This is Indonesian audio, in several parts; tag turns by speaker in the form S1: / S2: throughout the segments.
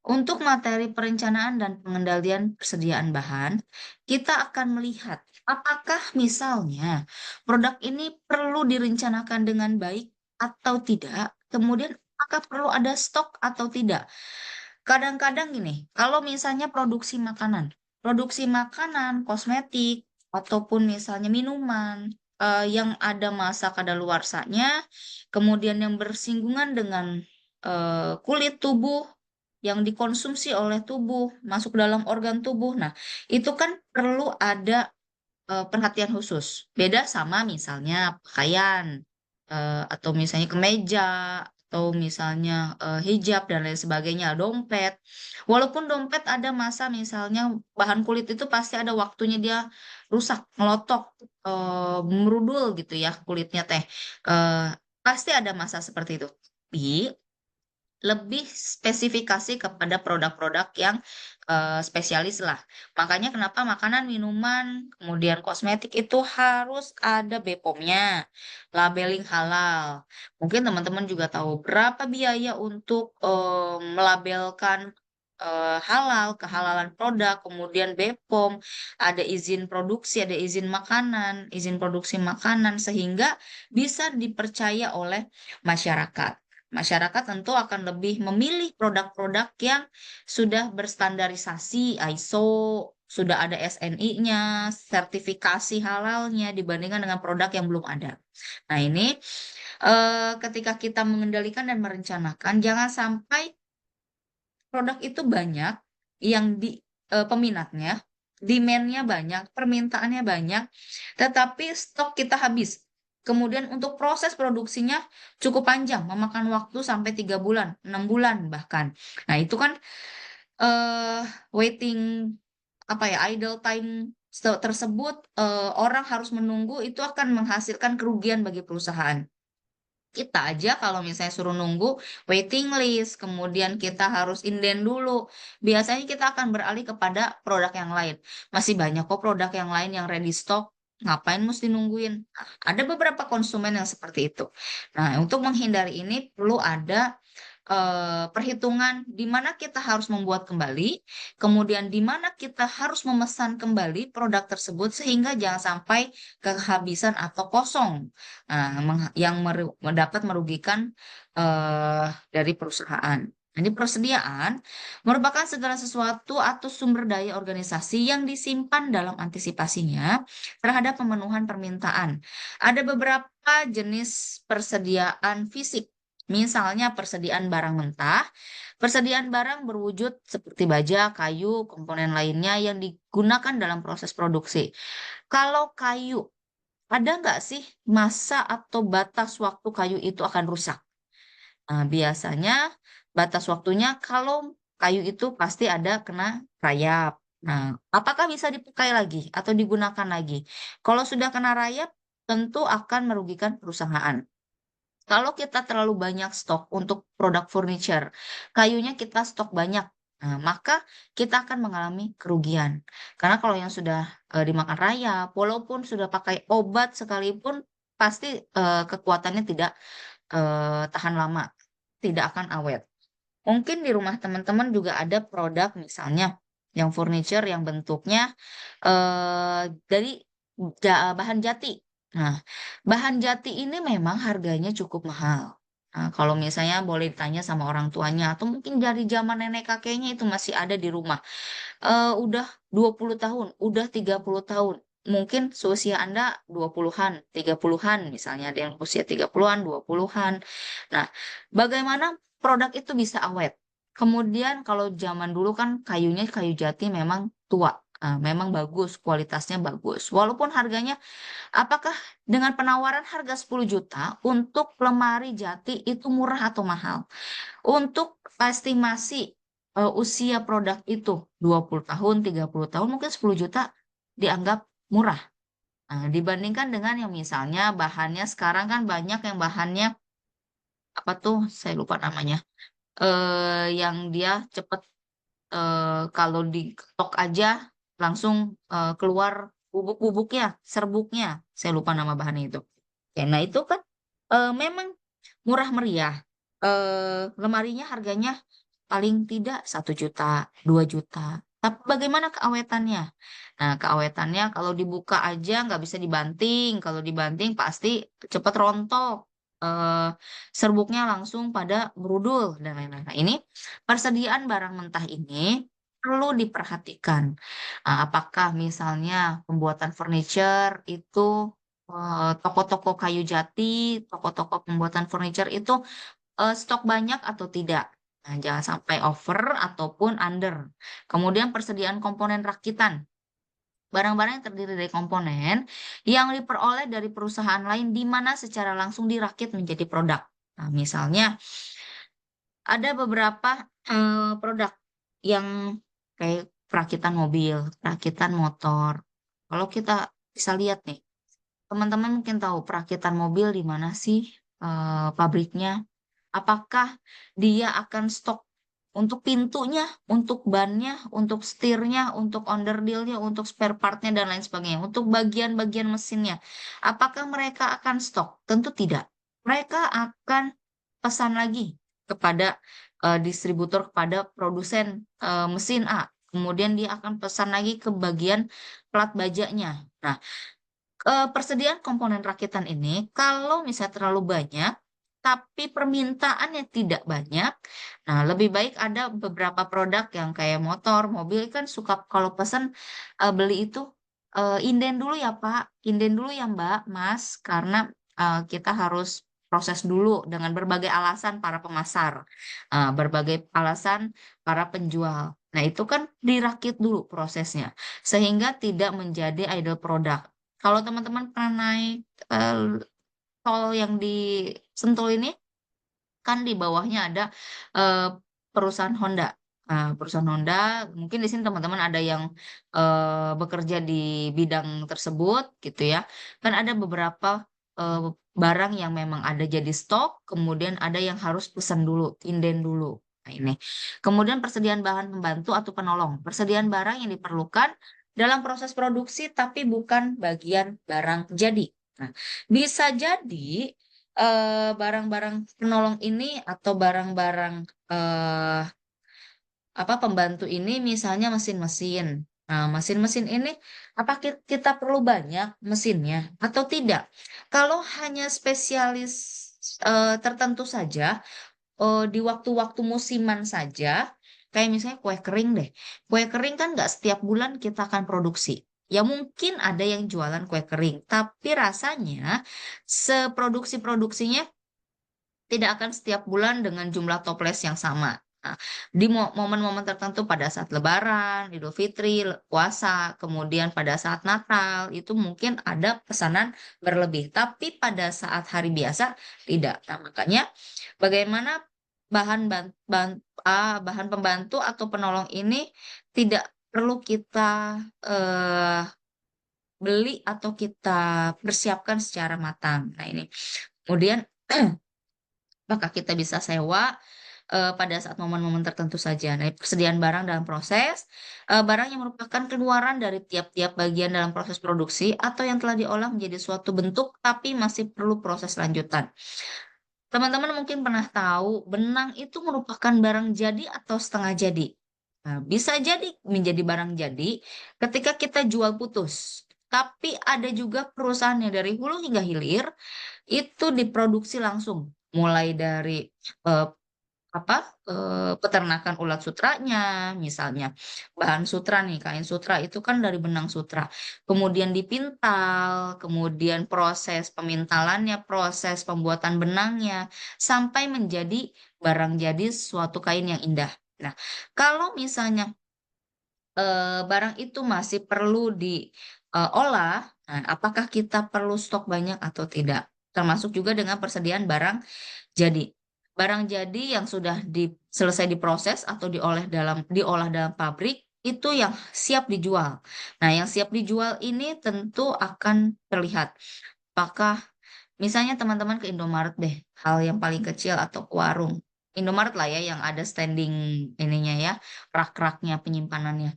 S1: Untuk materi perencanaan dan pengendalian persediaan bahan, kita akan melihat apakah misalnya produk ini perlu direncanakan dengan baik atau tidak, kemudian apakah perlu ada stok atau tidak. Kadang-kadang gini, kalau misalnya produksi makanan, kosmetik, ataupun misalnya minuman yang ada masa kadaluarsanya, kemudian yang bersinggungan dengan kulit tubuh yang dikonsumsi oleh tubuh, masuk dalam organ tubuh. Nah, itu kan perlu ada perhatian khusus. Beda sama misalnya pakaian, atau misalnya kemeja, atau misalnya hijab dan lain sebagainya, dompet. Walaupun dompet ada masa misalnya bahan kulit itu pasti ada waktunya dia rusak, ngelotok, merudul gitu ya kulitnya teh. Eh, Pasti ada masa seperti itu. Tapi lebih spesifikasi kepada produk-produk yang spesialis lah. Makanya kenapa makanan, minuman, kemudian kosmetik itu harus ada BPOM-nya, labeling halal. Mungkin teman-teman juga tahu berapa biaya untuk melabelkan halal, kehalalan produk, kemudian BPOM, ada izin produksi, ada izin produksi makanan, sehingga bisa dipercaya oleh masyarakat. Masyarakat tentu akan lebih memilih produk-produk yang sudah berstandarisasi ISO, sudah ada SNI-nya, sertifikasi halalnya dibandingkan dengan produk yang belum ada. Nah, ini ketika kita mengendalikan dan merencanakan, jangan sampai produk itu banyak yang peminatnya, demand-nya banyak, permintaannya banyak, tetapi stok kita habis. Kemudian untuk proses produksinya cukup panjang, memakan waktu sampai 3 bulan, 6 bulan bahkan. Nah, itu kan eh waiting apa ya, idle time tersebut, orang harus menunggu, itu akan menghasilkan kerugian bagi perusahaan. Kita aja kalau misalnya suruh nunggu waiting list, kemudian kita harus inden dulu. Biasanya kita akan beralih kepada produk yang lain. Masih banyak kok produk yang lain yang ready stock. Ngapain mesti nungguin? Nah, ada beberapa konsumen yang seperti itu. Nah, untuk menghindari ini perlu ada perhitungan di mana kita harus membuat kembali, kemudian di mana kita harus memesan kembali produk tersebut sehingga jangan sampai kehabisan atau kosong. Nah, yang dapat merugikan dari perusahaan. Jadi persediaan merupakan segala sesuatu atau sumber daya organisasi yang disimpan dalam antisipasinya terhadap pemenuhan permintaan. Ada beberapa jenis persediaan fisik. Misalnya persediaan barang mentah, persediaan barang berwujud seperti baja, kayu, komponen lainnya yang digunakan dalam proses produksi. Kalau kayu, ada nggak sih masa atau batas waktu kayu itu akan rusak? Nah, biasanya batas waktunya kalau kayu itu pasti ada kena rayap. Nah, apakah bisa dipakai lagi atau digunakan lagi? Kalau sudah kena rayap, tentu akan merugikan perusahaan. Kalau kita terlalu banyak stok untuk produk furniture, kayunya kita stok banyak, nah, maka kita akan mengalami kerugian. Karena kalau yang sudah dimakan raya, walaupun sudah pakai obat sekalipun, pasti kekuatannya tidak tahan lama, tidak akan awet. Mungkin di rumah teman-teman juga ada produk misalnya yang furniture yang bentuknya dari bahan jati. Nah, bahan jati ini memang harganya cukup mahal. Nah, kalau misalnya boleh ditanya sama orang tuanya atau mungkin dari zaman nenek kakeknya itu masih ada di rumah. Udah 20 tahun, udah 30 tahun. Mungkin seusia Anda 20-an, 30-an misalnya ada yang usia 30-an, 20-an. Nah, bagaimana produk itu bisa awet? Kemudian kalau zaman dulu kan kayunya kayu jati memang tua. Nah, memang bagus, kualitasnya bagus. Walaupun harganya, apakah dengan penawaran harga 10 juta untuk lemari jati itu murah atau mahal? Untuk estimasi usia produk itu 20 tahun, 30 tahun, mungkin 10 juta dianggap murah. Nah, dibandingkan dengan yang misalnya bahannya sekarang kan banyak yang bahannya apa tuh, saya lupa namanya. Yang dia cepet, kalau diketok aja langsung keluar bubuk-bubuknya, serbuknya. Saya lupa nama bahannya itu. Ya, nah itu kan memang murah meriah. Lemarinya harganya paling tidak 1 juta, 2 juta. Tapi bagaimana keawetannya? Nah, keawetannya kalau dibuka aja nggak bisa dibanting. Kalau dibanting pasti cepat rontok. Eh, Serbuknya langsung pada berudul dan lain-lain. Nah, ini persediaan barang mentah ini perlu diperhatikan. Apakah misalnya pembuatan furniture itu toko-toko kayu jati, toko-toko pembuatan furniture itu stok banyak atau tidak. Nah, jangan sampai over ataupun under. Kemudian persediaan komponen rakitan. Barang-barang yang terdiri dari komponen yang diperoleh dari perusahaan lain di mana secara langsung dirakit menjadi produk. Nah, misalnya ada beberapa produk yang kayak perakitan mobil, perakitan motor. Kalau kita bisa lihat nih, teman-teman mungkin tahu perakitan mobil di mana sih pabriknya? Apakah dia akan stok untuk pintunya, untuk bannya, untuk setirnya, untuk onderdilnya, untuk spare partnya, dan lain sebagainya, untuk bagian-bagian mesinnya? Apakah mereka akan stok? Tentu tidak. Mereka akan pesan lagi kepada distributor, kepada produsen mesin A. Kemudian dia akan pesan lagi ke bagian plat bajanya. Nah, persediaan komponen rakitan ini, kalau misalnya terlalu banyak, tapi permintaannya tidak banyak, nah lebih baik ada beberapa produk yang kayak motor, mobil kan suka kalau pesan beli itu inden dulu ya Pak, inden dulu ya Mbak, Mas, karena kita harus proses dulu dengan berbagai alasan para pemasar, berbagai alasan para penjual. Nah, itu kan dirakit dulu prosesnya, sehingga tidak menjadi idle product. Kalau teman-teman pernah naik eh, tol yang di Sentul ini, kan di bawahnya ada eh, perusahaan Honda. Nah, perusahaan Honda, mungkin di sini teman-teman ada yang bekerja di bidang tersebut, gitu ya. Kan ada beberapa eh, barang yang memang ada jadi stok, kemudian ada yang harus pesan dulu, inden dulu. Nah, ini. Kemudian persediaan bahan pembantu atau penolong. Persediaan barang yang diperlukan dalam proses produksi, tapi bukan bagian barang jadi. Nah, bisa jadi barang-barang penolong ini atau barang-barang eh, apa pembantu ini misalnya mesin-mesin. Nah, mesin-mesin ini apa kita perlu banyak mesinnya atau tidak? Kalau hanya spesialis tertentu saja, di waktu-waktu musiman saja, kayak misalnya kue kering deh. Kue kering kan nggak setiap bulan kita akan produksi. Ya mungkin ada yang jualan kue kering, tapi rasanya seproduksi-produksinya tidak akan setiap bulan dengan jumlah toples yang sama. Nah, di momen-momen tertentu pada saat Lebaran, Idul Fitri, puasa, kemudian pada saat Natal, itu mungkin ada pesanan berlebih. Tapi pada saat hari biasa, tidak. Nah, makanya bagaimana bahan pembantu atau penolong ini tidak perlu kita eh, beli atau kita persiapkan secara matang. Nah, ini. Kemudian maka kita bisa sewa pada saat momen-momen tertentu saja. Nah, persediaan barang dalam proses, barang yang merupakan keluaran dari tiap-tiap bagian dalam proses produksi atau yang telah diolah menjadi suatu bentuk tapi masih perlu proses lanjutan. Teman-teman mungkin pernah tahu benang itu merupakan barang jadi atau setengah jadi. Nah, bisa jadi menjadi barang jadi ketika kita jual putus. Tapi ada juga perusahaan yang dari hulu hingga hilir itu diproduksi langsung, mulai dari eh, apa peternakan ulat sutranya, misalnya bahan sutra nih, kain sutra itu kan dari benang sutra, kemudian dipintal, kemudian proses pemintalannya, proses pembuatan benangnya, sampai menjadi barang jadi suatu kain yang indah. Nah, kalau misalnya barang itu masih perlu diolah, nah, apakah kita perlu stok banyak atau tidak? Termasuk juga dengan persediaan barang jadi. Barang jadi yang sudah selesai diproses atau diolah dalam pabrik itu yang siap dijual. Nah, yang siap dijual ini tentu akan terlihat. Apakah misalnya teman-teman ke Indomaret deh, hal yang paling kecil atau ke warung. Indomaret lah ya yang ada standing ininya ya, rak-raknya penyimpanannya.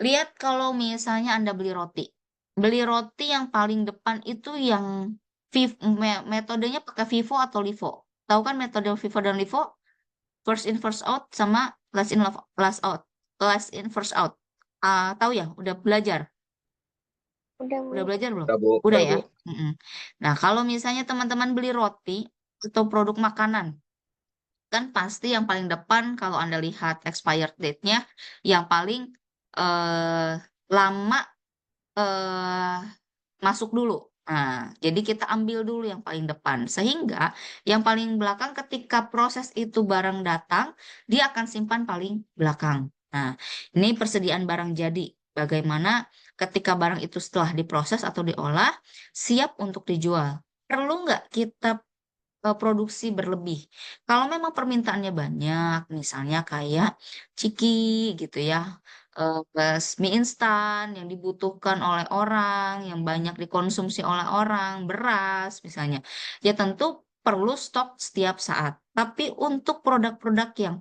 S1: Lihat kalau misalnya Anda beli roti. Beli roti yang paling depan itu yang metodenya pakai FIFO atau LIFO. Tahu kan metode FIFO dan LIFO? first in first out sama last in last out. Last in first out. Tahu ya? Udah belajar?
S2: Udah,
S1: Udah
S2: Bu.
S1: belajar belum?
S3: Udah Bu,
S1: Udah
S3: udah
S1: ya?
S3: Bu.
S1: Mm-mm. Nah, kalau misalnya teman-teman beli roti atau produk makanan, kan pasti yang paling depan kalau Anda lihat expired date-nya, yang paling eh, lama eh, masuk dulu. Nah, jadi kita ambil dulu yang paling depan. Sehingga yang paling belakang ketika proses itu barang datang, dia akan simpan paling belakang. Nah, ini persediaan barang jadi. Bagaimana ketika barang itu setelah diproses atau diolah, siap untuk dijual. Perlu nggak kita produksi berlebih? Kalau memang permintaannya banyak, misalnya kayak ciki gitu ya, plus mie instan yang dibutuhkan oleh orang, yang banyak dikonsumsi oleh orang, beras misalnya, ya tentu perlu stok setiap saat. Tapi untuk produk-produk yang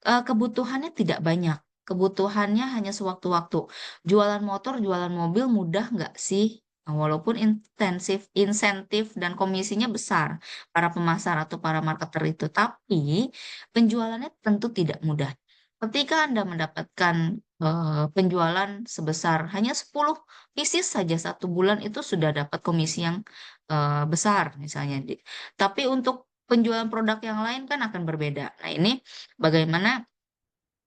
S1: kebutuhannya tidak banyak. Kebutuhannya hanya sewaktu-waktu. Jualan motor, jualan mobil mudah nggak sih? Nah, walaupun intensif, insentif dan komisinya besar para pemasar atau para marketer itu, tapi penjualannya tentu tidak mudah. Ketika Anda mendapatkan penjualan sebesar hanya 10 pieces saja satu bulan itu sudah dapat komisi yang besar misalnya. Tapi untuk penjualan produk yang lain kan akan berbeda. Nah, ini bagaimana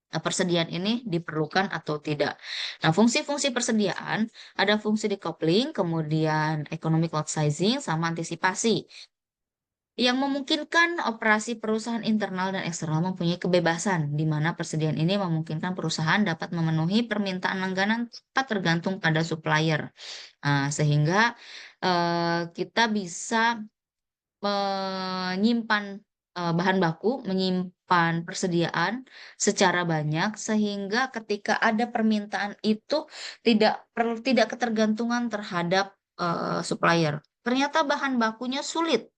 S1: persediaan ini diperlukan atau tidak. Nah, fungsi-fungsi persediaan ada fungsi decoupling, kemudian economic lot sizing, sama antisipasi. Yang memungkinkan operasi perusahaan internal dan eksternal mempunyai kebebasan, di mana persediaan ini memungkinkan perusahaan dapat memenuhi permintaan langganan tanpa tergantung pada supplier. Sehingga kita bisa menyimpan bahan baku, menyimpan persediaan secara banyak sehingga ketika ada permintaan itu tidak ketergantungan terhadap supplier. Ternyata bahan bakunya sulit.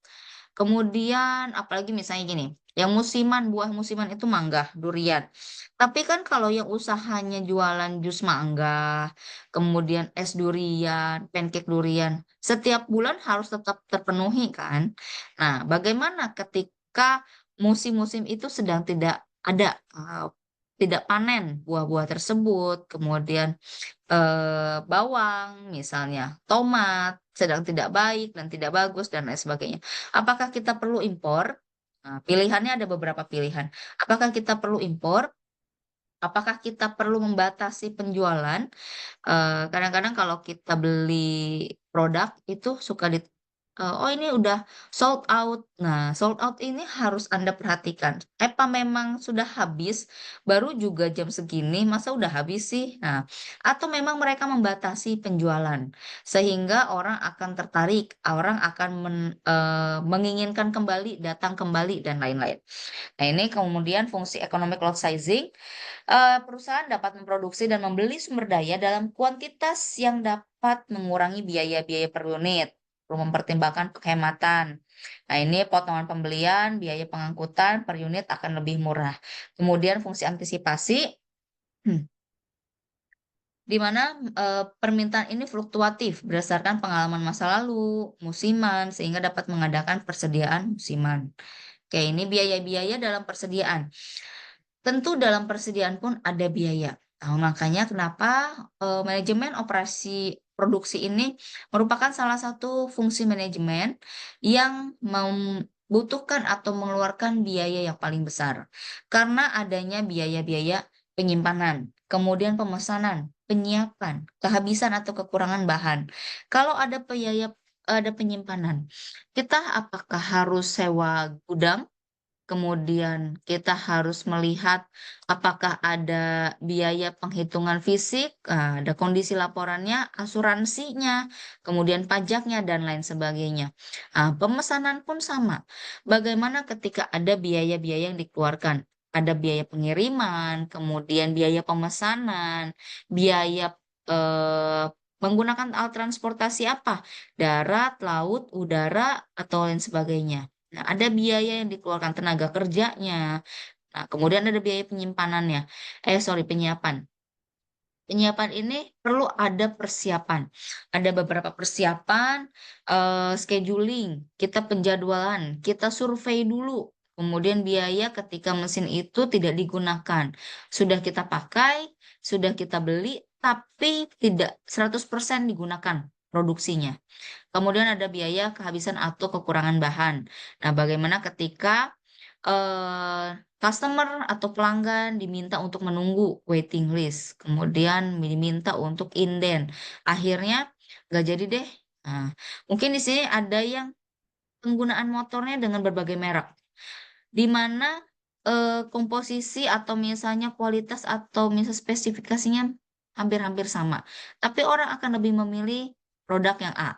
S1: Kemudian apalagi misalnya gini, yang musiman, buah musiman itu mangga, durian. Tapi kan kalau yang usahanya jualan jus mangga, kemudian es durian, pancake durian, setiap bulan harus tetap terpenuhi kan? Nah, bagaimana ketika musim-musim itu sedang tidak ada, tidak panen buah-buah tersebut, kemudian bawang misalnya, tomat sedang tidak baik dan tidak bagus dan lain sebagainya. Apakah kita perlu impor? Nah, pilihannya ada beberapa pilihan. Apakah kita perlu impor? Apakah kita perlu membatasi penjualan? Kadang-kadang kalau kita beli produk itu suka oh ini udah sold out. Nah, sold out ini harus Anda perhatikan. Apa memang sudah habis? Baru juga jam segini, masa udah habis sih? Nah, atau memang mereka membatasi penjualan sehingga orang akan tertarik, orang akan menginginkan kembali, datang kembali dan lain-lain. Nah, ini kemudian fungsi economic lot sizing. Perusahaan dapat memproduksi dan membeli sumber daya dalam kuantitas yang dapat mengurangi biaya-biaya per unit, perlu mempertimbangkan penghematan. Nah, ini potongan pembelian, biaya pengangkutan per unit akan lebih murah. Kemudian fungsi antisipasi, di mana permintaan ini fluktuatif berdasarkan pengalaman masa lalu, musiman, sehingga dapat mengadakan persediaan musiman. Oke, ini biaya-biaya dalam persediaan. Tentu dalam persediaan pun ada biaya. Nah, makanya kenapa manajemen operasi produksi ini merupakan salah satu fungsi manajemen yang membutuhkan atau mengeluarkan biaya yang paling besar. Karena adanya biaya-biaya penyimpanan, kemudian pemesanan, penyiapan, kehabisan atau kekurangan bahan. Kalau ada penyimpanan, kita apakah harus sewa gudang? Kemudian kita harus melihat apakah ada biaya penghitungan fisik, ada kondisi laporannya, asuransinya, kemudian pajaknya, dan lain sebagainya. Pemesanan pun sama. Bagaimana ketika ada biaya-biaya yang dikeluarkan? Ada biaya pengiriman, kemudian biaya pemesanan, biaya eh, menggunakan alat transportasi apa? Darat, laut, udara, atau lain sebagainya. Nah, ada biaya yang dikeluarkan tenaga kerjanya. Nah, kemudian ada biaya penyimpanannya. Sorry, penyiapan. Penyiapan ini perlu ada persiapan. Ada beberapa persiapan, scheduling, kita penjadwalan, kita survei dulu. kemudian biaya ketika mesin itu tidak digunakan. Sudah kita pakai, sudah kita beli, tapi tidak 100% digunakan produksinya. Kemudian ada biaya kehabisan atau kekurangan bahan. Nah, bagaimana ketika eh, customer atau pelanggan diminta untuk menunggu waiting list, kemudian diminta untuk inden, akhirnya nggak jadi deh. Nah, mungkin di sini ada yang penggunaan motornya dengan berbagai merek, di mana komposisi atau misalnya kualitas atau misal spesifikasinya hampir-hampir sama. Tapi orang akan lebih memilih produk yang A.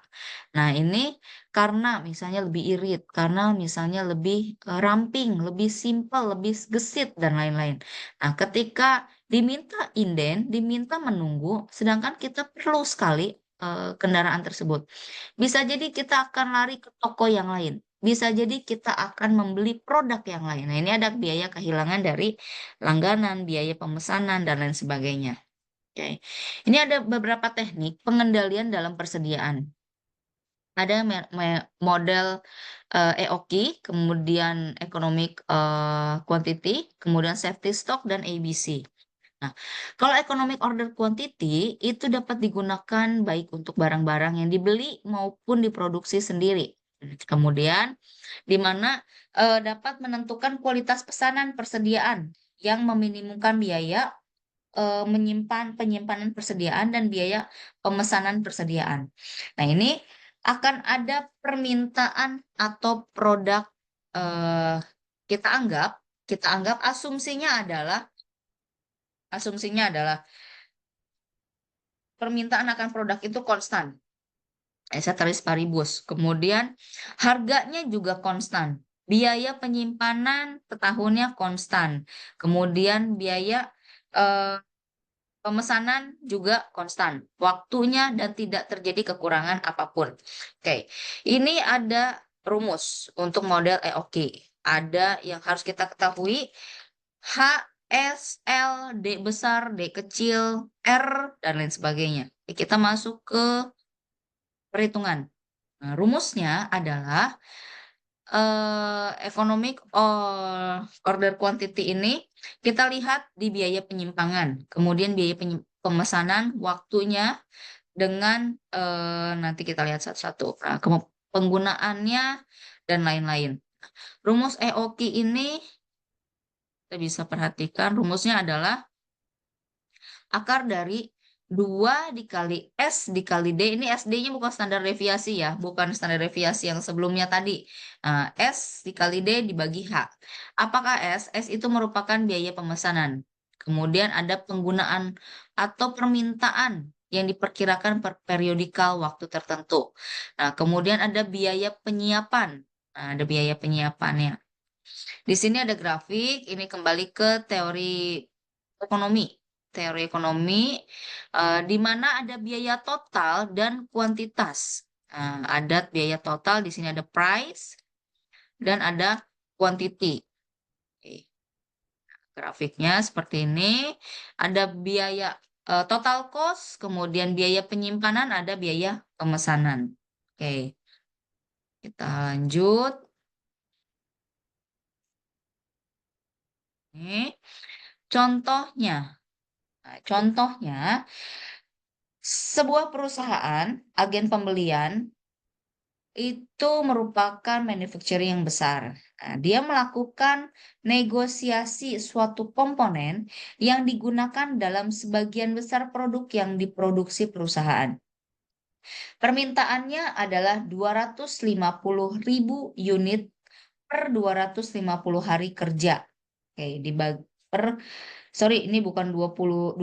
S1: Nah, ini karena misalnya lebih irit, karena misalnya lebih ramping, lebih simpel, lebih gesit, dan lain-lain. Nah, ketika diminta inden, diminta menunggu, sedangkan kita perlu sekali kendaraan tersebut. Bisa jadi kita akan lari ke toko yang lain. Bisa jadi kita akan membeli produk yang lain. Nah, ini ada biaya kehilangan dari langganan, biaya pemesanan, dan lain sebagainya. Oke. Ini ada beberapa teknik pengendalian dalam persediaan. Ada model EOKI, kemudian economic quantity, kemudian safety stock, dan ABC. Nah, kalau economic order quantity itu dapat digunakan baik untuk barang-barang yang dibeli maupun diproduksi sendiri. Kemudian, di mana dapat menentukan kualitas pesanan persediaan yang meminimumkan biaya menyimpan penyimpanan persediaan dan biaya pemesanan persediaan. Nah, ini akan ada permintaan atau produk eh, kita anggap asumsinya adalah permintaan akan produk itu konstan, ceteris paribus. Kemudian harganya juga konstan. Biaya penyimpanan setahunnya konstan. Kemudian biaya eh, pemesanan juga konstan. Waktunya dan tidak terjadi kekurangan apapun. Oke, ini ada rumus untuk model EOK. Ada yang harus kita ketahui. H, S, L, D besar, D kecil, R, dan lain sebagainya. Oke, kita masuk ke perhitungan. Nah, rumusnya adalah economic order quantity ini kita lihat di biaya penyimpangan, kemudian biaya pemesanan, waktunya, dengan nanti kita lihat satu-satu. Nah, penggunaannya dan lain-lain. Rumus EOQ ini kita bisa perhatikan rumusnya adalah akar dari 2 dikali S dikali D. Ini SD-nya bukan standar deviasi ya, bukan standar deviasi yang sebelumnya tadi. Nah, S dikali D dibagi H. Apakah S? S itu merupakan biaya pemesanan. Kemudian ada penggunaan atau permintaan yang diperkirakan per periodikal waktu tertentu. Nah, kemudian ada biaya penyiapan. Nah, ada biaya penyiapannya. Di sini ada grafik, ini kembali ke teori ekonomi. Teori ekonomi, di mana ada biaya total dan kuantitas. Ada biaya total, di sini ada price, dan ada quantity. Oke, grafiknya seperti ini. Ada biaya total cost, kemudian biaya penyimpanan, ada biaya pemesanan. Oke, kita lanjut. Ini contohnya. Nah, contohnya, sebuah perusahaan, agen pembelian, itu merupakan manufacturing yang besar. Nah, dia melakukan negosiasi suatu komponen yang digunakan dalam sebagian besar produk yang diproduksi perusahaan. Permintaannya adalah 250.000 unit per 250 hari kerja. Oke, dibagi per, sorry, ini bukan 25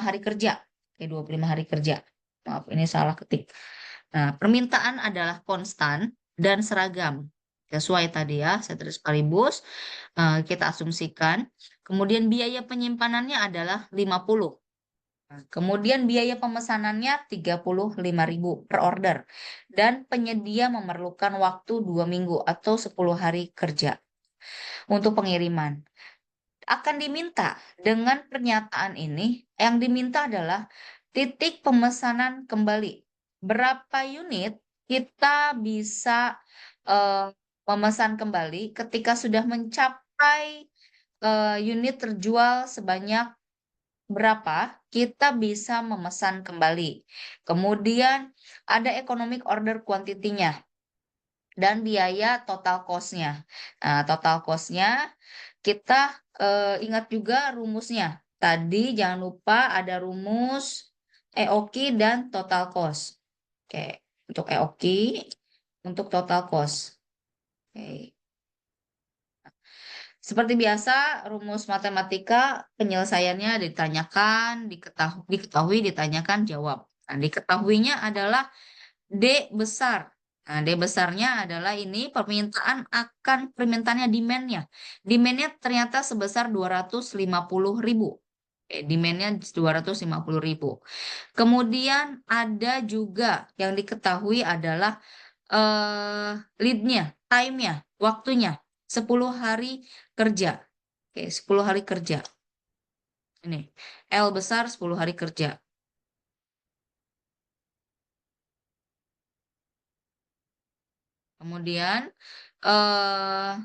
S1: hari kerja. Oke, 25 hari kerja. Maaf, ini salah ketik. Nah, permintaan adalah konstan dan seragam. Sesuai tadi ya, ceteris paribus. Kita asumsikan. Kemudian biaya penyimpanannya adalah 50. Nah, kemudian biaya pemesanannya 35.000 per order. Dan penyedia memerlukan waktu 2 minggu atau 10 hari kerja untuk pengiriman. Akan diminta dengan pernyataan ini, yang diminta adalah titik pemesanan kembali. Berapa unit kita bisa memesan kembali ketika sudah mencapai unit terjual sebanyak berapa, kita bisa memesan kembali. Kemudian ada economic order quantity-nya dan biaya total cost-nya. Nah, total cost-nya kita ingat juga rumusnya. Tadi jangan lupa ada rumus EOQ dan total cost. Oke, untuk EOQ, untuk total cost. Oke. Seperti biasa, rumus matematika penyelesaiannya ditanyakan, diketahui, ditanyakan, jawab. Nah, diketahuinya adalah D besar. Nah, D besarnya adalah ini permintaannya demand-nya. Demand-nya ternyata sebesar 250.000. Demand-nya 250.000. Kemudian ada juga yang diketahui adalah lead-nya, time-nya, waktunya 10 hari kerja. Oke, 10 hari kerja. Ini L besar 10 hari kerja. Kemudian eh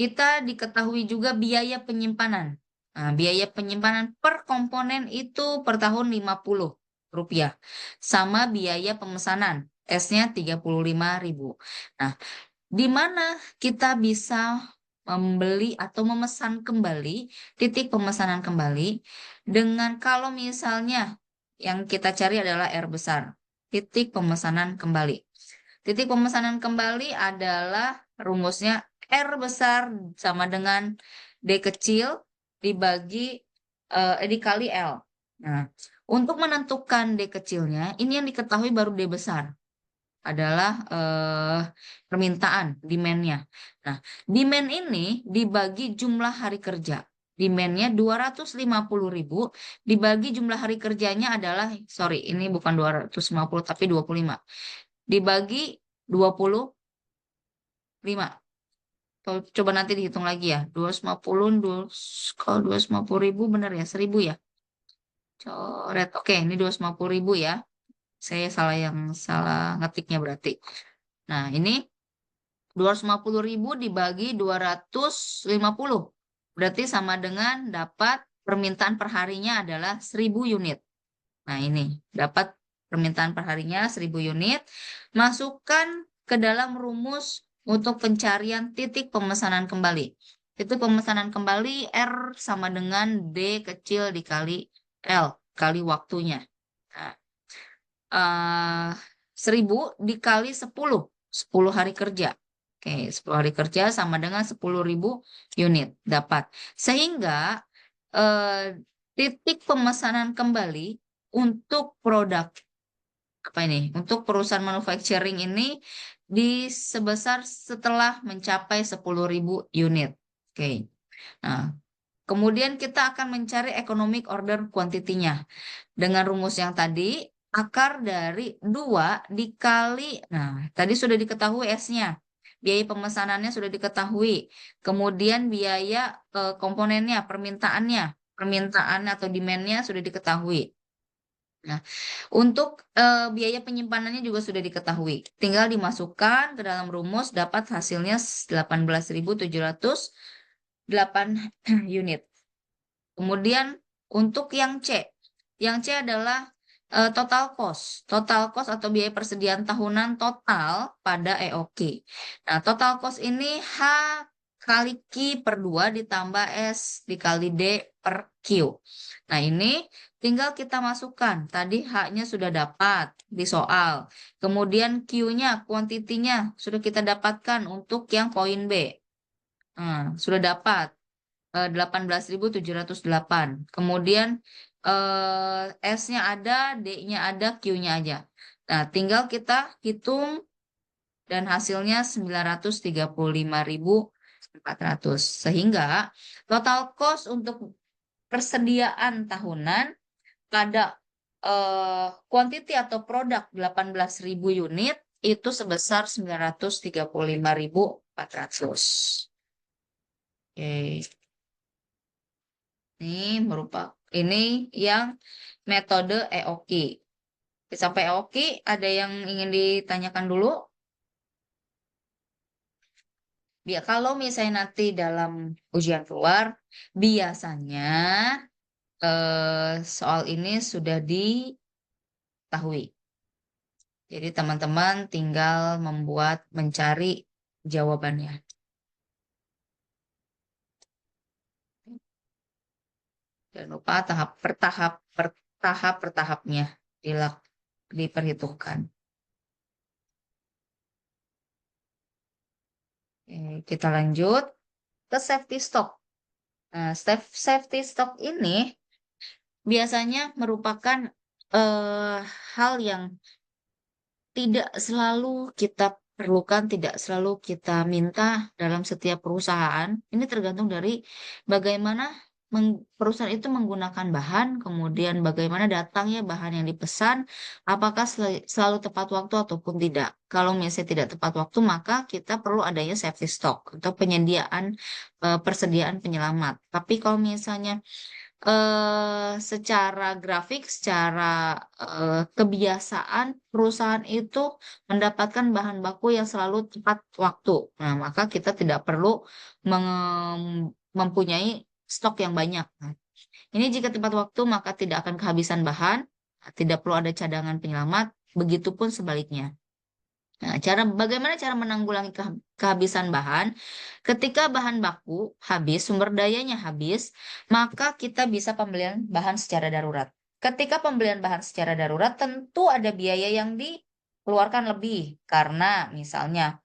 S1: kita diketahui juga biaya penyimpanan. Nah, biaya penyimpanan per komponen itu per tahun Rp50. Sama biaya pemesanan. S-nya 35.000. Nah, di mana kita bisa membeli atau memesan kembali, titik pemesanan kembali, dengan kalau misalnya yang kita cari adalah R besar, titik pemesanan kembali. Titik pemesanan kembali adalah rumusnya R besar sama dengan D kecil dibagi dikali L. Nah, untuk menentukan D kecilnya, ini yang diketahui baru D besar adalah permintaan, demand-nya. Nah, demand ini dibagi jumlah hari kerja. Demand-nya 250.000 dibagi jumlah hari kerjanya adalah, sorry, ini bukan 250 tapi 25. Dibagi 25. Coba nanti dihitung lagi ya. 250, kalau 250.000 benar ya, 1.000 ya. Coret. Oke, ini 250.000 ya. Saya salah ngetiknya berarti. Nah, ini 250.000 dibagi 250. Berarti sama dengan dapat permintaan perharinya adalah 1.000 unit. Nah, ini dapat permintaan perharinya 1.000 unit. Masukkan ke dalam rumus untuk pencarian titik pemesanan kembali. Titik pemesanan kembali R sama dengan D kecil dikali L kali waktunya. Nah, 1.000 dikali 10 hari kerja. Oke, 10 hari kerja sama dengan 10.000 unit dapat. Sehingga titik pemesanan kembali untuk produk apa ini? Untuk perusahaan manufacturing ini sebesar setelah mencapai 10.000 unit. Oke. Nah, kemudian kita akan mencari economic order quantity-nya. Dengan rumus yang tadi, akar dari 2 dikali, nah tadi sudah diketahui S-nya. Biaya pemesanannya sudah diketahui. Kemudian biaya komponennya, permintaan atau demand-nya sudah diketahui. Nah, untuk biaya penyimpanannya juga sudah diketahui. Tinggal dimasukkan ke dalam rumus, dapat hasilnya 18.708 unit. Kemudian untuk yang C adalah total cost. Total cost atau biaya persediaan tahunan total pada EOQ. Nah, total cost ini H kali Q per 2 ditambah S dikali D per Q. Nah, ini tinggal kita masukkan. Tadi H-nya sudah dapat di soal. Kemudian Q-nya, kuantitinya sudah kita dapatkan untuk yang poin B. Nah, sudah dapat. 18.708. Kemudian S-nya ada, D-nya ada, Q-nya aja. Nah, tinggal kita hitung dan hasilnya 935.400. Sehingga total cost untuk persediaan tahunan pada quantity atau produk 18.000 unit itu sebesar 935.400. Oke. Ini yang metode EOQ. Sampai EOQ ada yang ingin ditanyakan dulu? Kalau misalnya nanti dalam ujian keluar, biasanya soal ini sudah diketahui. Jadi teman-teman tinggal mencari jawabannya. Jangan lupa tahap per tahapnya diperhitungkan. Oke, kita lanjut ke safety stock. Nah, safety stock ini biasanya merupakan eh, hal yang tidak selalu kita perlukan, tidak selalu kita minta dalam setiap perusahaan. Ini tergantung dari bagaimana perusahaan itu menggunakan bahan, kemudian bagaimana datangnya bahan yang dipesan, apakah selalu tepat waktu ataupun tidak. Kalau misalnya tidak tepat waktu, maka kita perlu adanya safety stock atau persediaan penyelamat. Tapi kalau misalnya secara grafik, secara kebiasaan perusahaan itu mendapatkan bahan baku yang selalu tepat waktu. Nah, maka kita tidak perlu mempunyai stok yang banyak. Nah, ini jika tepat waktu maka tidak akan kehabisan bahan, tidak perlu ada cadangan penyelamat, begitupun sebaliknya. Nah, bagaimana cara menanggulangi kehabisan bahan? Ketika bahan baku habis, sumber dayanya habis, maka kita bisa pembelian bahan secara darurat. Ketika pembelian bahan secara darurat, tentu ada biaya yang dikeluarkan lebih karena misalnya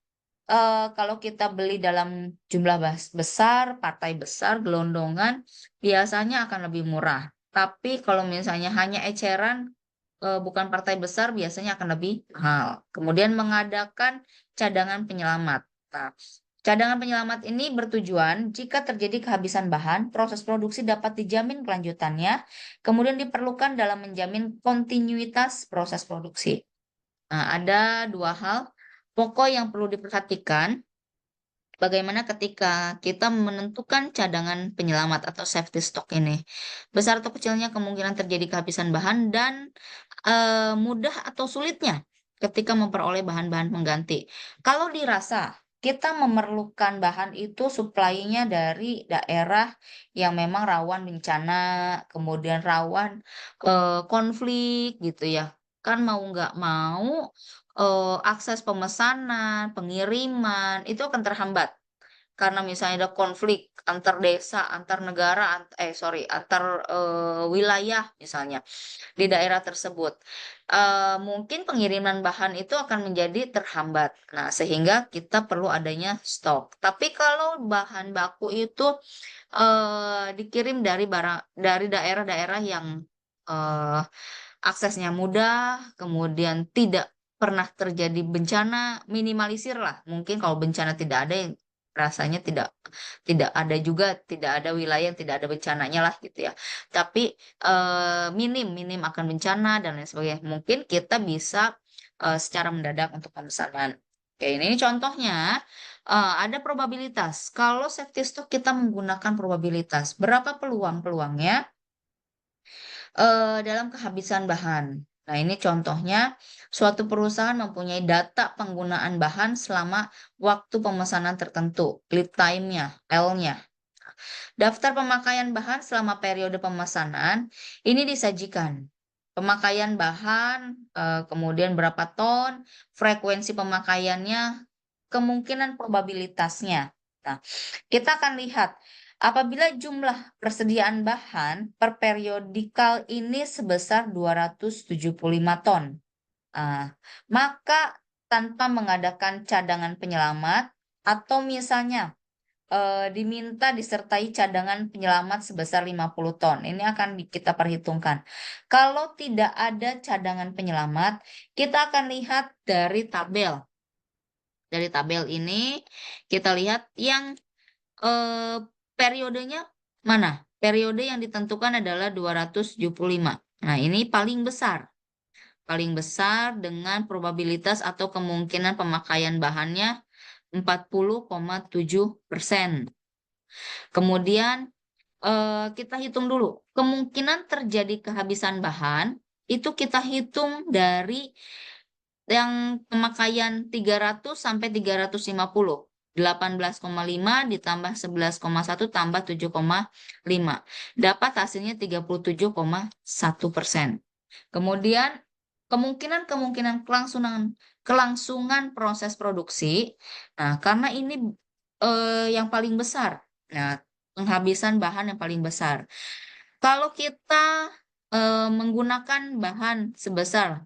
S1: kalau kita beli dalam jumlah besar, partai besar, gelondongan, biasanya akan lebih murah. Tapi kalau misalnya hanya eceran, bukan partai besar, biasanya akan lebih mahal. Kemudian mengadakan cadangan penyelamat. Nah, cadangan penyelamat ini bertujuan jika terjadi kehabisan bahan, proses produksi dapat dijamin kelanjutannya, kemudian diperlukan dalam menjamin kontinuitas proses produksi. Nah, ada dua hal pokok yang perlu diperhatikan. Bagaimana ketika kita menentukan cadangan penyelamat atau safety stock ini? Besar atau kecilnya kemungkinan terjadi kehabisan bahan dan mudah atau sulitnya ketika memperoleh bahan-bahan pengganti. Kalau dirasa kita memerlukan bahan itu suplainya dari daerah yang memang rawan bencana, kemudian rawan konflik gitu ya. Kan mau nggak mau akses pemesanan, pengiriman itu akan terhambat karena misalnya ada konflik antar desa, antar negara, antar wilayah misalnya di daerah tersebut. Mungkin pengiriman bahan itu akan menjadi terhambat. Nah, sehingga kita perlu adanya stok. Tapi kalau bahan baku itu dikirim dari daerah-daerah yang eh, aksesnya mudah, kemudian tidak pernah terjadi bencana, minimalisir lah. Mungkin kalau bencana tidak ada, yang rasanya tidak tidak ada juga, tidak ada wilayah yang tidak ada bencananya lah gitu ya. Tapi minim akan bencana dan lain sebagainya. Mungkin kita bisa secara mendadak untuk pemesanan. Oke, ini contohnya ada probabilitas. Kalau safety stock kita menggunakan probabilitas, berapa peluangnya dalam kehabisan bahan. Nah, ini contohnya suatu perusahaan mempunyai data penggunaan bahan selama waktu pemesanan tertentu, lead time-nya, L-nya. Daftar pemakaian bahan selama periode pemesanan ini disajikan. Pemakaian bahan, kemudian berapa ton, frekuensi pemakaiannya, kemungkinan probabilitasnya. Nah, kita akan lihat apabila jumlah persediaan bahan per periodikal ini sebesar 275 ton. Nah, maka tanpa mengadakan cadangan penyelamat atau misalnya diminta disertai cadangan penyelamat sebesar 50 ton. Ini akan kita perhitungkan. Kalau tidak ada cadangan penyelamat, kita akan lihat dari tabel. Dari tabel ini kita lihat yang periodenya mana? Periode yang ditentukan adalah 275. Nah, ini paling besar. Paling besar dengan probabilitas atau kemungkinan pemakaian bahannya 40,7%. Kemudian kita hitung dulu. Kemungkinan terjadi kehabisan bahan itu kita hitung dari yang pemakaian 300 sampai 350. 18,5 ditambah 11,1 tambah 7,5. Dapat hasilnya 37,1%. Kemudian kemungkinan kelangsungan proses produksi. Nah, karena ini yang paling besar. Nah, penghabisan bahan yang paling besar. Kalau kita menggunakan bahan sebesar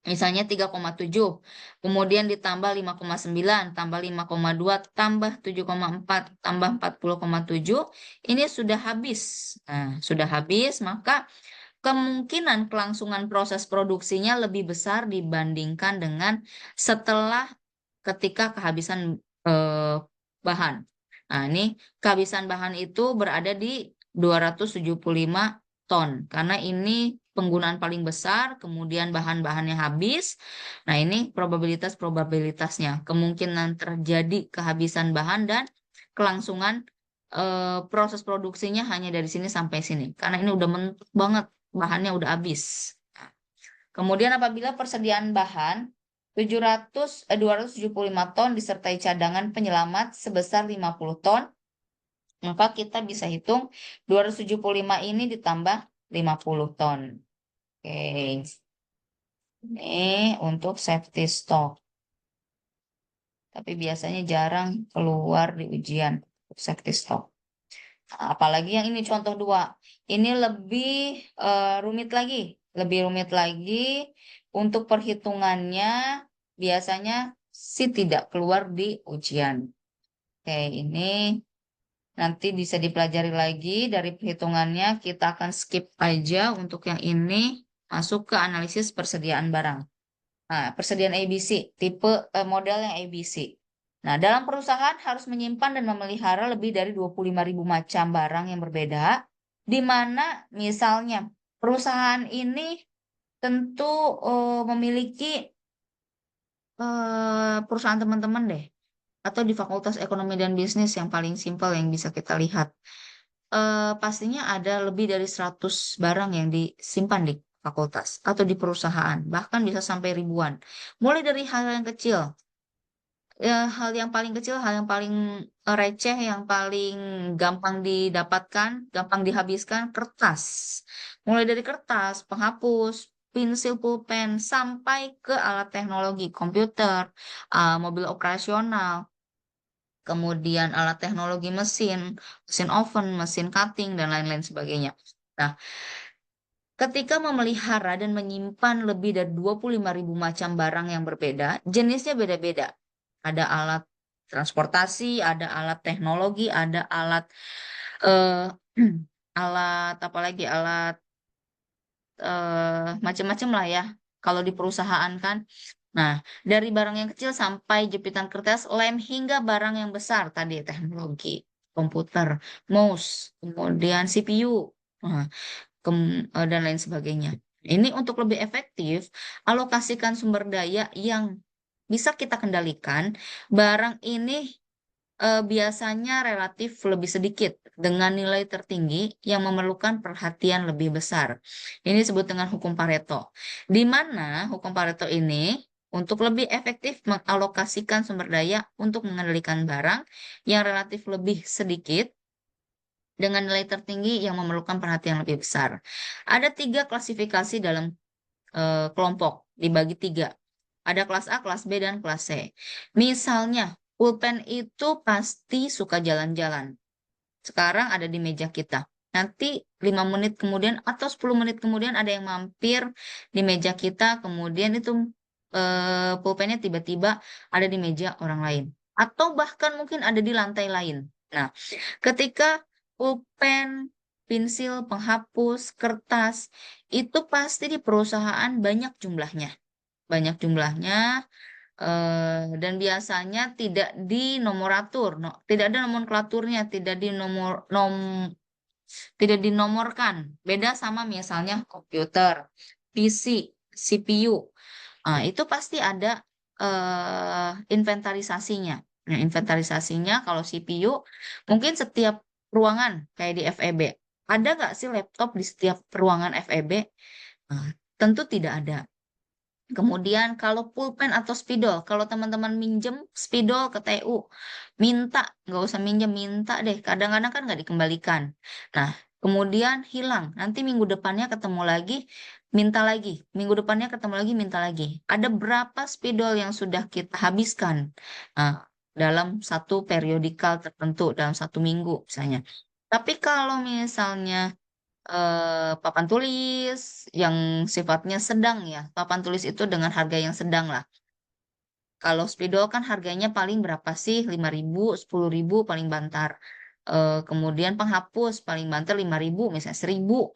S1: misalnya 3,7, kemudian ditambah 5,9, tambah 5,2, tambah 7,4, tambah 40,7, ini sudah habis. Nah, sudah habis, maka kemungkinan kelangsungan proses produksinya lebih besar dibandingkan dengan setelah ketika kehabisan eh, bahan. Nah, ini kehabisan bahan itu berada di 275 ton karena ini penggunaan paling besar, kemudian bahan-bahannya habis. Nah, ini probabilitasnya, kemungkinan terjadi kehabisan bahan dan kelangsungan proses produksinya hanya dari sini sampai sini karena ini udah mentok banget, bahannya udah habis. Nah, kemudian apabila persediaan bahan 275 ton disertai cadangan penyelamat sebesar 50 ton, maka kita bisa hitung 275 ini ditambah 50 ton. Oke, ini untuk safety stock. Tapi biasanya jarang keluar di ujian untuk safety stock. Apalagi yang ini contoh 2. Ini lebih rumit lagi. Lebih rumit lagi untuk perhitungannya biasanya sih tidak keluar di ujian. Oke, ini nanti bisa dipelajari lagi dari perhitungannya. Kita akan skip aja untuk yang ini. Masuk ke analisis persediaan barang. Nah, persediaan ABC, tipe model yang ABC. Nah, dalam perusahaan harus menyimpan dan memelihara lebih dari 25.000 macam barang yang berbeda, di mana misalnya perusahaan ini tentu memiliki perusahaan teman-teman deh, atau di Fakultas Ekonomi dan Bisnis yang paling simpel yang bisa kita lihat. Pastinya ada lebih dari 100 barang yang disimpan di fakultas atau di perusahaan, bahkan bisa sampai ribuan. Mulai dari hal yang kecil, ya, hal yang paling kecil, hal yang paling receh, yang paling gampang didapatkan, gampang dihabiskan, kertas. Mulai dari kertas, penghapus, pensil, pulpen, sampai ke alat teknologi, komputer, mobil operasional, kemudian alat teknologi mesin, mesin oven, mesin cutting, dan lain-lain sebagainya. Nah, ketika memelihara dan menyimpan lebih dari 25.000 macam barang yang berbeda, jenisnya beda-beda. Ada alat transportasi, ada alat teknologi, ada alat eh, alat apalagi alat macam-macam lah ya. Kalau di perusahaan kan. Nah, dari barang yang kecil sampai jepitan kertas, lem hingga barang yang besar tadi teknologi, komputer, mouse, kemudian CPU. Nah, dan lain sebagainya. Ini untuk lebih efektif, alokasikan sumber daya yang bisa kita kendalikan. Barang ini biasanya relatif lebih sedikit dengan nilai tertinggi yang memerlukan perhatian lebih besar. Ini disebut dengan hukum Pareto. Di mana hukum Pareto ini untuk lebih efektif mengalokasikan sumber daya untuk mengendalikan barang yang relatif lebih sedikit dengan nilai tertinggi yang memerlukan perhatian lebih besar. Ada 3 klasifikasi dalam kelompok, dibagi 3. Ada kelas A, kelas B, dan kelas C. Misalnya, pulpen itu pasti suka jalan-jalan. Sekarang ada di meja kita. Nanti 5 menit kemudian atau 10 menit kemudian ada yang mampir di meja kita, kemudian itu pulpennya tiba-tiba ada di meja orang lain. Atau bahkan mungkin ada di lantai lain. Nah, ketika pulpen, pensil, penghapus, kertas, itu pasti di perusahaan banyak jumlahnya. Banyak jumlahnya, dan biasanya tidak dinomoratur, tidak ada nomenklaturnya, tidak dinomorkan. Beda sama misalnya komputer, PC, CPU. Itu pasti ada inventarisasinya. Nah, inventarisasinya kalau CPU mungkin setiap ruangan kayak di FEB. Ada nggak sih laptop di setiap ruangan FEB? Nah, tentu tidak ada. Kemudian kalau pulpen atau spidol, kalau teman-teman minjem spidol ke TU, minta, nggak usah minjem, minta deh. Kadang-kadang kan nggak dikembalikan. Nah, kemudian hilang. Nanti minggu depannya ketemu lagi, minta lagi. Minggu depannya ketemu lagi, minta lagi. Ada berapa spidol yang sudah kita habiskan dalam satu periodikal tertentu, dalam satu minggu misalnya. Tapi kalau misalnya papan tulis yang sifatnya sedang ya. Papan tulis itu dengan harga yang sedang lah. Kalau spidol kan harganya paling berapa sih? 5.000, 10.000 paling bantar. Kemudian penghapus paling banter 5.000, misalnya 1.000.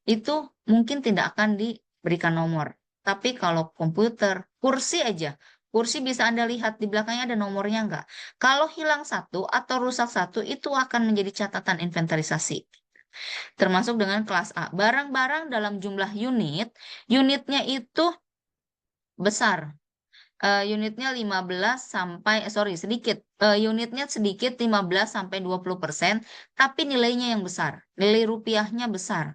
S1: Itu mungkin tidak akan diberikan nomor. Tapi kalau komputer, kursi aja. Kursi bisa Anda lihat di belakangnya ada nomornya nggak? Kalau hilang satu atau rusak satu, itu akan menjadi catatan inventarisasi termasuk dengan kelas A. Barang-barang dalam jumlah unit, unitnya itu besar. Unitnya 15 sampai, sedikit. Unitnya sedikit 15 sampai 20%, tapi nilainya yang besar. Nilai rupiahnya besar.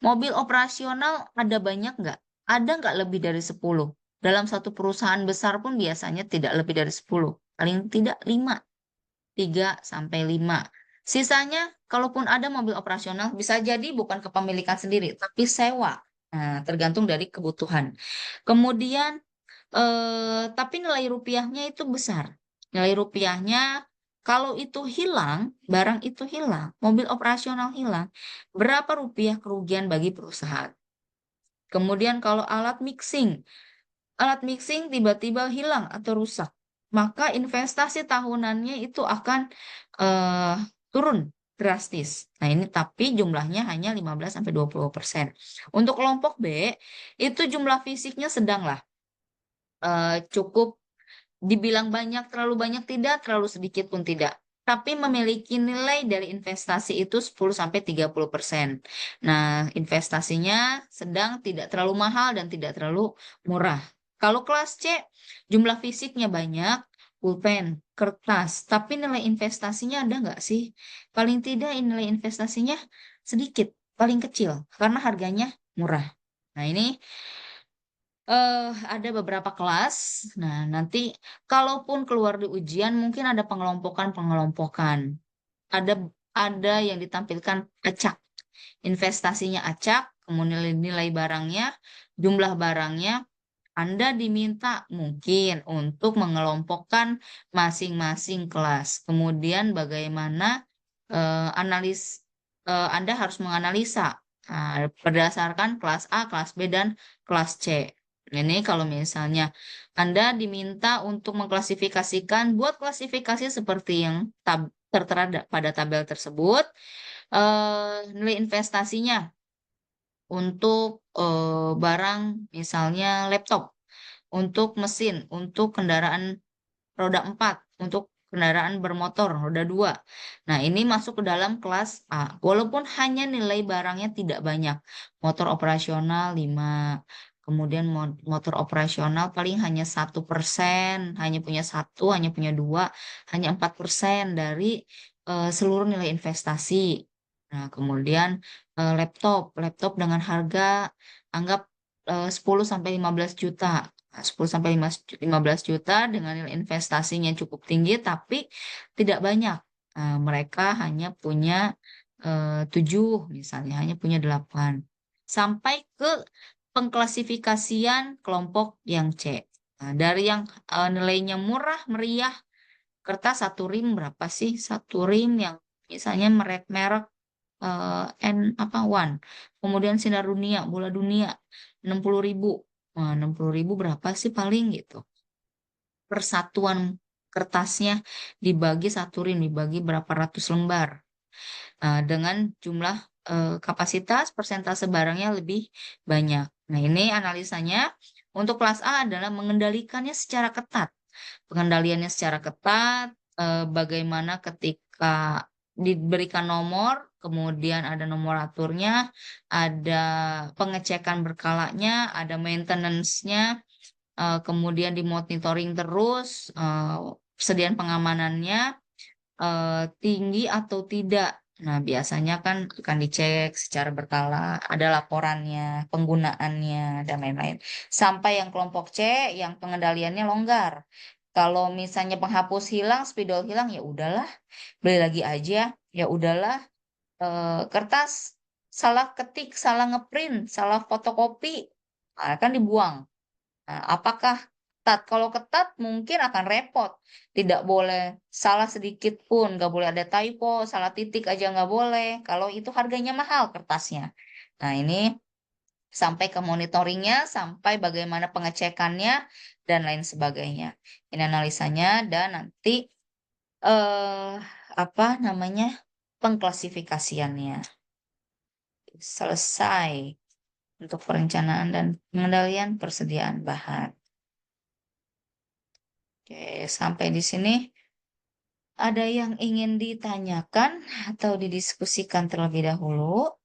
S1: Mobil operasional ada banyak nggak? Ada nggak lebih dari 10? Dalam satu perusahaan besar pun biasanya tidak lebih dari 10. Paling tidak 5. 3 sampai 5. Sisanya, kalaupun ada mobil operasional, bisa jadi bukan kepemilikan sendiri, tapi sewa. Nah, tergantung dari kebutuhan. Kemudian, tapi nilai rupiahnya itu besar. Nilai rupiahnya, kalau itu hilang, barang itu hilang, mobil operasional hilang, berapa rupiah kerugian bagi perusahaan? Kemudian kalau alat mixing tiba-tiba hilang atau rusak, maka investasi tahunannya itu akan eh, turun drastis. Nah, ini tapi jumlahnya hanya 15-20%. Untuk kelompok B, itu jumlah fisiknya sedang lah. Cukup dibilang banyak, terlalu banyak tidak, terlalu sedikit pun tidak. Tapi memiliki nilai dari investasi itu 10-30%. Nah, investasinya sedang, tidak terlalu mahal dan tidak terlalu murah. Kalau kelas C, jumlah fisiknya banyak, pulpen, kertas, tapi nilai investasinya ada nggak sih? Paling tidak nilai investasinya sedikit, paling kecil, karena harganya murah. Nah, ini ada beberapa kelas. Nah, nanti kalaupun keluar di ujian mungkin ada pengelompokan-pengelompokan. Ada ada yang ditampilkan acak. Investasinya acak, kemudian nilai barangnya, jumlah barangnya, Anda diminta mungkin untuk mengelompokkan masing-masing kelas. Kemudian bagaimana analis Anda harus menganalisa berdasarkan kelas A, kelas B, dan kelas C. Ini kalau misalnya Anda diminta untuk mengklasifikasikan, buat klasifikasi seperti yang tertera pada tabel tersebut, nilai investasinya untuk barang misalnya laptop, untuk mesin, untuk kendaraan roda 4 untuk kendaraan bermotor roda 2. Nah, ini masuk ke dalam kelas A. Walaupun hanya nilai barangnya tidak banyak. Motor operasional 5. Kemudian motor operasional paling hanya 1%, hanya punya satu, hanya punya dua, hanya 4% dari seluruh nilai investasi. Nah, kemudian laptop dengan harga anggap 10-15 juta. Nah, 10-15 juta dengan nilai investasinya cukup tinggi, tapi tidak banyak. Mereka hanya punya 7, misalnya, hanya punya 8. Sampai ke pengklasifikasian kelompok yang C. Nah, dari yang nilainya murah, meriah, kertas satu rim berapa sih? Satu rim yang misalnya merek-merek N apa One. Kemudian Sinar Dunia, Bola Dunia 60.000. Wah, 60.000 berapa sih paling gitu. Persatuan kertasnya dibagi satu rim, dibagi berapa ratus lembar. Dengan jumlah kapasitas persentase barangnya lebih banyak. Nah, ini analisanya untuk kelas A adalah mengendalikannya secara ketat. Pengendaliannya secara ketat, bagaimana ketika diberikan nomor, kemudian ada nomor aturnya, ada pengecekan berkalanya, ada maintenance-nya, kemudian dimonitoring terus, persediaan pengamanannya tinggi atau tidak. Nah, biasanya kan akan dicek secara berkala, ada laporannya, penggunaannya, dan lain-lain. Sampai yang kelompok C, yang pengendaliannya longgar. Kalau misalnya penghapus hilang, spidol hilang, ya udahlah, beli lagi aja. Ya udahlah, kertas salah ketik, salah ngeprint, salah fotokopi, kan dibuang. Nah, apakah ketat? Kalau ketat mungkin akan repot. Tidak boleh salah sedikit pun, nggak boleh ada typo, salah titik aja nggak boleh. Kalau itu harganya mahal kertasnya. Nah, ini sampai ke monitoringnya, sampai bagaimana pengecekannya, dan lain sebagainya. Ini analisanya, dan nanti eh apa namanya pengklasifikasiannya. Selesai untuk perencanaan dan pengendalian persediaan bahan. Oke, sampai di sini ada yang ingin ditanyakan atau didiskusikan terlebih dahulu?